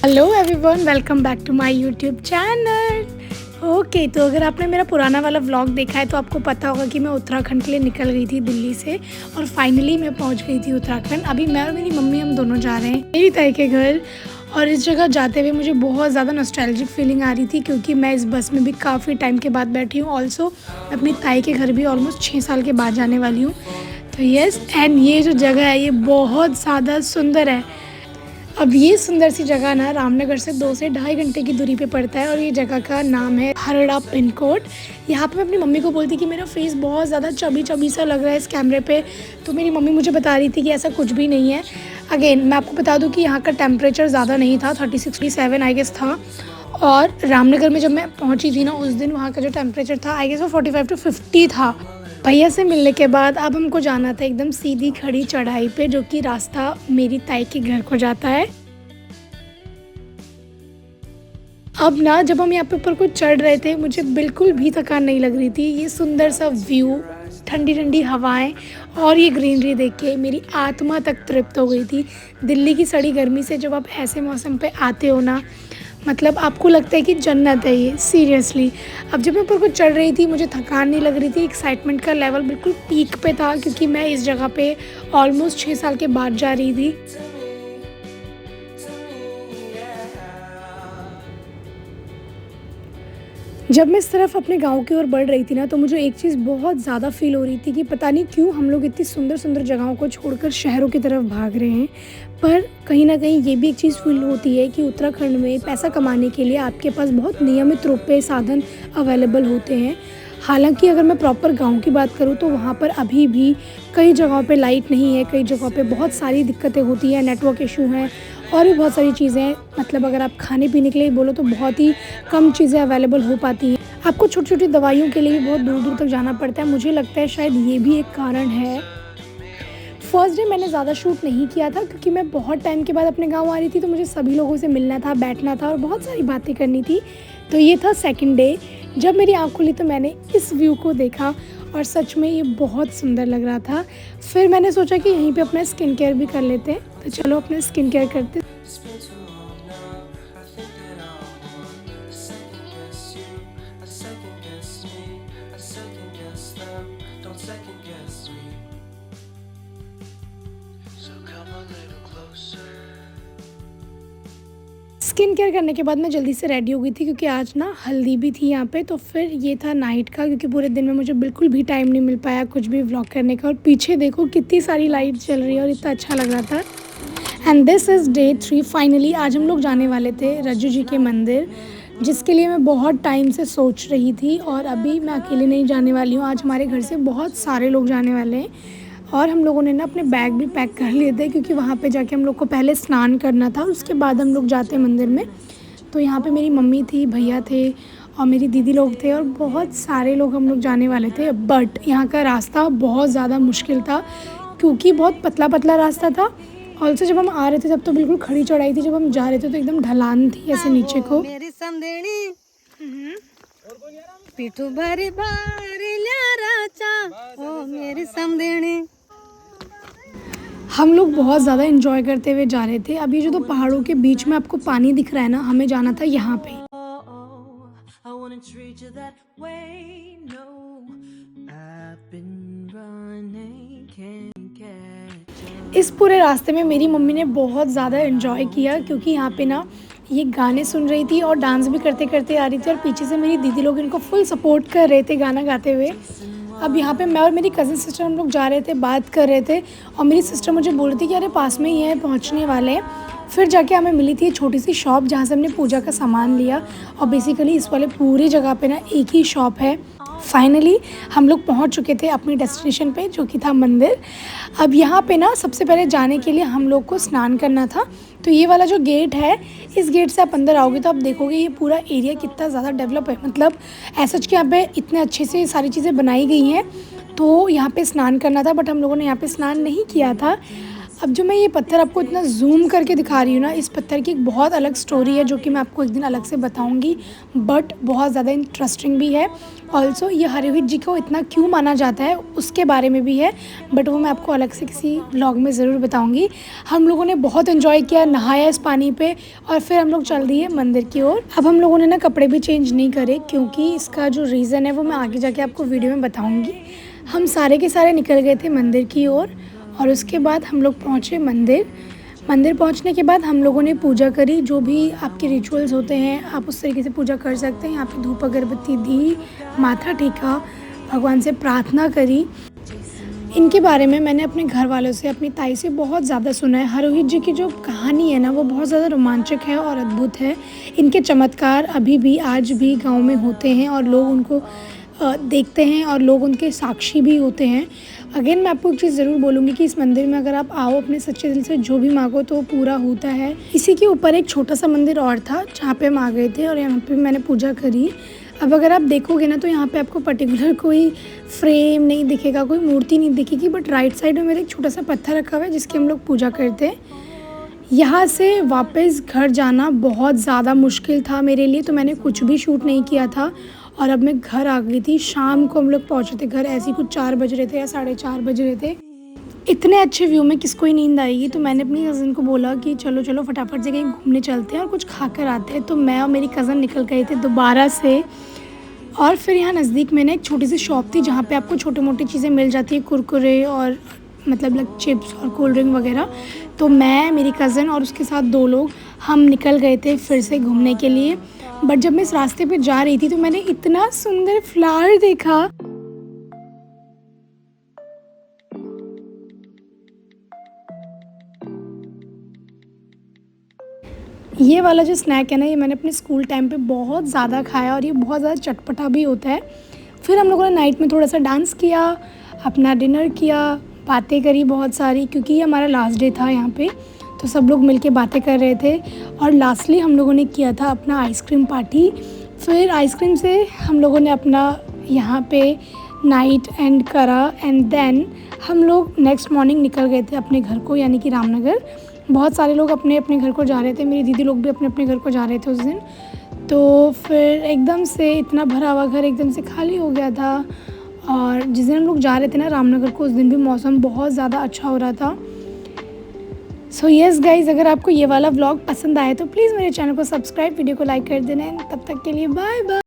Hello everyone, welcome back to my YouTube channel. Okay, तो अगर आपने मेरा पुराना वाला व्लॉग देखा है तो आपको पता होगा कि मैं उत्तराखंड के लिए निकल गई थी दिल्ली से और फाइनली मैं पहुंच गई थी उत्तराखंड। अभी मैं और मेरी मम्मी हम दोनों जा रहे हैं मेरी ताई के घर। और इस जगह जाते हुए मुझे बहुत ज़्यादा नॉस्टैल्जिक फीलिंग आ रही थी क्योंकि मैं इस बस में भी काफ़ी टाइम के बाद बैठी हूँ। ऑल्सो मैं अपनी ताई के घर भी ऑलमोस्ट 6 साल के बाद जाने वाली हूँ। तो यस, एंड ये जो जगह है ये बहुत ज़्यादा सुंदर है। अब ये सुंदर सी जगह ना रामनगर से 2 से ढाई घंटे की दूरी पे पड़ता है और ये जगह का नाम है हरड़ा पिन कोड। यहाँ पे मैं अपनी मम्मी को बोलती कि मेरा फेस बहुत ज़्यादा चबी चबी सा लग रहा है इस कैमरे पे, तो मेरी मम्मी मुझे बता रही थी कि ऐसा कुछ भी नहीं है। अगेन मैं आपको बता दूँ कि यहाँ का टेम्परेचर ज़्यादा नहीं था, 36-37 आई गेस था। और रामनगर में जब मैं पहुँची थी ना उस दिन वहाँ का जो टेम्परेचर था आई गेस वो 45 to 50 था। भैया से मिलने के बाद अब हमको जाना था एकदम सीधी खड़ी चढ़ाई पे, जो कि रास्ता मेरी ताई के घर को जाता है। अब ना जब हम यहाँ पे ऊपर को चढ़ रहे थे मुझे बिल्कुल भी थकान नहीं लग रही थी। ये सुंदर सा व्यू, ठंडी ठंडी हवाएं और ये ग्रीनरी देख के मेरी आत्मा तक तृप्त हो गई थी। दिल्ली की सड़ी गर्मी से जब आप ऐसे मौसम पे आते हो ना, मतलब आपको लगता है कि जन्नत है ये, सीरियसली। अब जब मैं ऊपर को चढ़ रही थी मुझे थकान नहीं लग रही थी, एक्साइटमेंट का लेवल बिल्कुल पीक पे था क्योंकि मैं इस जगह पे ऑलमोस्ट 6 साल के बाद जा रही थी। जब मैं इस तरफ अपने गांव की ओर बढ़ रही थी ना तो मुझे एक चीज़ बहुत ज़्यादा फील हो रही थी कि पता नहीं क्यों हम लोग इतनी सुंदर सुंदर जगहों को छोड़कर शहरों की तरफ भाग रहे हैं। पर कहीं ना कहीं ये भी एक चीज़ फील होती है कि उत्तराखंड में पैसा कमाने के लिए आपके पास बहुत नियमित रूप पे साधन अवेलेबल होते हैं। हालांकि अगर मैं प्रॉपर गांव की बात करूं तो वहाँ पर अभी भी कई जगहों पे लाइट नहीं है, कई जगहों पे बहुत सारी दिक्कतें होती हैं, नेटवर्क इशू हैं और भी बहुत सारी चीज़ें हैं। मतलब अगर आप खाने पीने के लिए बोलो तो बहुत ही कम चीज़ें अवेलेबल हो पाती हैं। आपको छोटी छोटी दवाइयों के लिए भी बहुत दूर दूर तक जाना पड़ता है। मुझे लगता है शायद ये भी एक कारण है। फर्स्ट डे मैंने ज़्यादा शूट नहीं किया था क्योंकि मैं बहुत टाइम के बाद अपने गांव आ रही थी, तो मुझे सभी लोगों से मिलना था, बैठना था और बहुत सारी बातें करनी थी। तो ये था सेकंड डे। जब मेरी आँख खुली तो मैंने इस व्यू को देखा और सच में ये बहुत सुंदर लग रहा था। फिर मैंने सोचा कि यहीं पे अपना स्किन केयर भी कर लेते हैं, तो चलो अपना स्किन केयर करते। स्किन केयर करने के बाद मैं जल्दी से रेडी हो गई थी क्योंकि आज ना हल्दी भी थी यहाँ पे। तो फिर ये था नाइट का, क्योंकि पूरे दिन में मुझे बिल्कुल भी टाइम नहीं मिल पाया कुछ भी व्लॉग करने का। और पीछे देखो कितनी सारी लाइट जल रही है और इतना अच्छा लग रहा था। And this is day 3। Finally आज हम लोग जाने वाले थे रज्जू जी के मंदिर, जिसके लिए मैं बहुत टाइम से सोच रही थी। और अभी मैं अकेले नहीं जाने वाली हूँ, आज हमारे घर से बहुत सारे लोग जाने वाले हैं। और हम लोगों ने ना अपने बैग भी पैक कर लिए थे क्योंकि वहाँ पे जाके हम लोग को पहले स्नान करना था, उसके बाद हम लोग जाते मंदिर में। तो यहाँ पे मेरी मम्मी थी, भैया थे और मेरी दीदी लोग थे और बहुत सारे लोग हम लोग जाने वाले थे। बट यहाँ का रास्ता बहुत ज़्यादा मुश्किल था क्योंकि बहुत पतला पतला रास्ता था। ऑल्सो जब हम आ रहे थे तब तो बिल्कुल खड़ी चढ़ाई थी, जब हम जा रहे थे तो एकदम ढलान थी ऐसे नीचे को। मेरी समदेणी पीठू भरी बारी राजा ओ मेरी समदेणी। हम लोग बहुत ज़्यादा एंजॉय करते हुए जा रहे थे। अब ये जो दो पहाड़ों के बीच में आपको पानी दिख रहा है ना, हमें जाना था यहाँ पे। इस पूरे रास्ते में मेरी मम्मी ने बहुत ज़्यादा एंजॉय किया क्योंकि यहाँ पे ना ये गाने सुन रही थी और डांस भी करते करते आ रही थी और पीछे से मेरी दीदी लोग इनको फुल सपोर्ट कर रहे थे गाना गाते हुए। अब यहाँ पे मैं और मेरी कज़न सिस्टर हम लोग जा रहे थे, बात कर रहे थे और मेरी सिस्टर मुझे बोल रही थी कि अरे पास में ही है, पहुँचने वाले हैं। फिर जाके हमें मिली थी छोटी सी शॉप जहाँ से हमने पूजा का सामान लिया। और बेसिकली इस वाले पूरी जगह पे ना एक ही शॉप है। फाइनली हम लोग पहुँच चुके थे अपनी डेस्टिनेशन पे, जो कि था मंदिर। अब यहाँ पे ना सबसे पहले जाने के लिए हम लोग को स्नान करना था। तो ये वाला जो गेट है, इस गेट से आप अंदर आओगे तो आप देखोगे ये पूरा एरिया कितना ज़्यादा डेवलप है। मतलब ऐसा कि यहाँ पे इतने अच्छे से सारी चीज़ें बनाई गई हैं। तो यहाँ पे स्नान करना था बट हम लोगों ने यहाँ पे स्नान नहीं किया था। अब जो मैं ये पत्थर आपको इतना जूम करके दिखा रही हूँ ना, इस पत्थर की एक बहुत अलग स्टोरी है जो कि मैं आपको एक दिन अलग से बताऊँगी, बट बहुत ज़्यादा इंटरेस्टिंग भी है। ऑल्सो ये हरहुत जी को इतना क्यों माना जाता है उसके बारे में भी है, बट वो मैं आपको अलग से किसी व्लॉग में ज़रूर बताऊँगी। हम लोगों ने बहुत इन्जॉय किया, नहाया इस पानी पे, और फिर हम लोग चल दिए मंदिर की ओर। अब हम लोगों ने ना कपड़े भी चेंज नहीं करे, क्योंकि इसका जो रीज़न है वो मैं आगे जाके आपको वीडियो में बताऊँगी। हम सारे के सारे निकल गए थे मंदिर की ओर, और उसके बाद हम लोग पहुँचे मंदिर पहुँचने के बाद हम लोगों ने पूजा करी। जो भी आपके रिचुअल्स होते हैं आप उस तरीके से पूजा कर सकते हैं। यहाँ पे धूप अगरबत्ती दी, माथा टेका, भगवान से प्रार्थना करी। इनके बारे में मैंने अपने घर वालों से, अपनी ताई से बहुत ज़्यादा सुना है। हरहुत जी की जो कहानी है ना वो बहुत ज़्यादा रोमांचक है और अद्भुत है। इनके चमत्कार अभी भी आज भी गांव में होते हैं और लोग उनको देखते हैं और लोग उनके साक्षी भी होते हैं। अगेन मैं आपको एक चीज़ ज़रूर बोलूँगी कि इस मंदिर में अगर आप आओ अपने सच्चे दिल से जो भी मांगो तो पूरा होता है। इसी के ऊपर एक छोटा सा मंदिर और था जहाँ पे हम आ गए थे और यहाँ पे मैंने पूजा करी। अब अगर आप देखोगे ना तो यहाँ पे आपको पर्टिकुलर कोई फ्रेम नहीं दिखेगा, कोई मूर्ति नहीं दिखेगी, बट राइट साइड में मेरे एक छोटा सा पत्थर रखा हुआ है जिसकी हम लोग पूजा करते हैं। यहाँ से वापस घर जाना बहुत ज़्यादा मुश्किल था मेरे लिए, तो मैंने कुछ भी शूट नहीं किया था और अब मैं घर आ गई थी। शाम को हम लोग पहुँचे थे घर, ऐसे ही कुछ 4 बज रहे थे या 4:30 बज रहे थे। इतने अच्छे व्यू में किसको ही नींद आएगी, तो मैंने अपनी कज़न को बोला कि चलो चलो फटाफट से कहीं घूमने चलते हैं और कुछ खा कर आते हैं। तो मैं और मेरी कज़न निकल गए थे दोबारा से, और फिर यहाँ नज़दीक में ना एक छोटी सी शॉप थी जहाँ पे आपको छोटी मोटी चीज़ें मिल जाती है, कुरकुरे और मतलब लाइक चिप्स और कोल्ड ड्रिंक वगैरह। तो मैं, मेरी कज़न और उसके साथ 2 लोग हम निकल गए थे फिर से घूमने के लिए। बट जब मैं इस रास्ते पे जा रही थी तो मैंने इतना सुंदर फ्लावर देखा। ये वाला जो स्नैक है ना, ये मैंने अपने स्कूल टाइम पे बहुत ज़्यादा खाया और ये बहुत ज़्यादा चटपटा भी होता है। फिर हम लोगों ने नाइट में थोड़ा सा डांस किया, अपना डिनर किया, बातें करी बहुत सारी, क्योंकि ये हमारा लास्ट डे था यहाँ पे, तो सब लोग मिलके बातें कर रहे थे। और लास्टली हम लोगों ने किया था अपना आइसक्रीम पार्टी। फिर आइसक्रीम से हम लोगों ने अपना यहाँ पे नाइट एंड करा, एंड देन हम लोग नेक्स्ट मॉर्निंग निकल गए थे अपने घर को, यानी कि रामनगर। बहुत सारे लोग अपने अपने घर को जा रहे थे, मेरी दीदी लोग भी अपने अपने घर को जा रहे थे उस दिन। तो फिर एकदम से इतना भरा हुआ घर एकदम से खाली हो गया था, और जिस दिन हम लोग जा रहे थे ना रामनगर को, उस दिन भी मौसम बहुत ज़्यादा अच्छा हो रहा था। सो येस गाइज़, अगर आपको ये वाला व्लॉग पसंद आए तो प्लीज़ मेरे चैनल को सब्सक्राइब, वीडियो को लाइक कर देना। तब तक के लिए बाय बाय।